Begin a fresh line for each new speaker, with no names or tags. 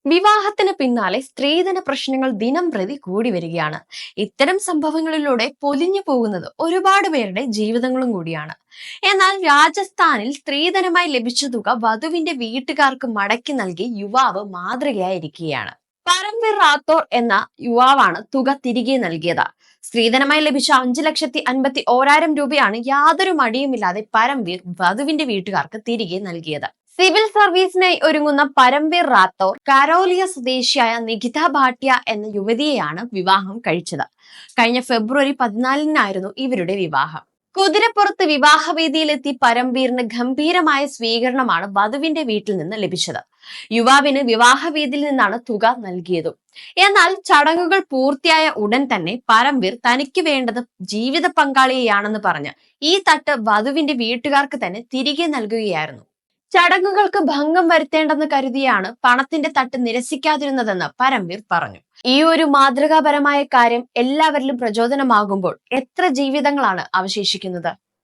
വിവാഹത്തിന് പിന്നാലെ സ്ത്രീധന പ്രശ്നങ്ങൾ ദിനം പ്രതി കൂടി വരികയാണ്. ഇത്തരം സംഭവങ്ങളിലൂടെ പൊലിഞ്ഞു പോകുന്നത് ഒരുപാട് പേരുടെ ജീവിതങ്ങളും കൂടിയാണ്. എന്നാൽ രാജസ്ഥാനിൽ സ്ത്രീധനമായി ലഭിച്ച തുക വധുവിന്റെ വീട്ടുകാർക്ക് മടക്കി നൽകി യുവാവ് മാതൃകയായിരിക്കുകയാണ്. പരംവീർ റാത്തോർ എന്ന യുവാവാണ് തുക തിരികെ നൽകിയത്. സ്ത്രീധനമായി ലഭിച്ച 5,51,000 രൂപയാണ് യാതൊരു മടിയുമില്ലാതെ പരംവീർ വധുവിന്റെ വീട്ടുകാർക്ക് തിരികെ നൽകിയത്. സിവിൽ സർവീസിനായി ഒരുങ്ങുന്ന പരംവീർ റാത്തോർ കരോലിയ സ്വദേശിയായ നികിത ഭാട്ടിയ എന്ന യുവതിയെയാണ് വിവാഹം കഴിച്ചത്. കഴിഞ്ഞ ഫെബ്രുവരി 14-നായിരുന്നു ഇവരുടെ വിവാഹം. കുതിരപ്പുറത്ത് വിവാഹവേദിയിലെത്തി പരംവീറിന് ഗംഭീരമായ സ്വീകരണമാണ് വധുവിന്റെ വീട്ടിൽ നിന്ന് ലഭിച്ചത്. യുവാവിന് വിവാഹവേദിയിൽ നിന്നാണ് തുക നൽകിയതും. എന്നാൽ ചടങ്ങുകൾ പൂർത്തിയായ ഉടൻ തന്നെ പരംവീർ തനിക്ക് വേണ്ടത് ജീവിത പങ്കാളിയെയാണെന്ന് പറഞ്ഞ് ഈ തട്ട് വധുവിന്റെ വീട്ടുകാർക്ക് തന്നെ തിരികെ നൽകുകയായിരുന്നു. ചടങ്ങുകൾക്ക് ഭംഗം വരുത്തേണ്ടെന്ന് കരുതിയാണ് പണത്തിന്റെ തട്ട് നിരസിക്കാതിരുന്നതെന്ന് പരംവീർ പറഞ്ഞു. ഈ ഒരു മാതൃകാപരമായ കാര്യം എല്ലാവരിലും പ്രചോദനമാകുമ്പോൾ എത്ര ജീവിതങ്ങളാണ് അവശേഷിക്കുന്നത്?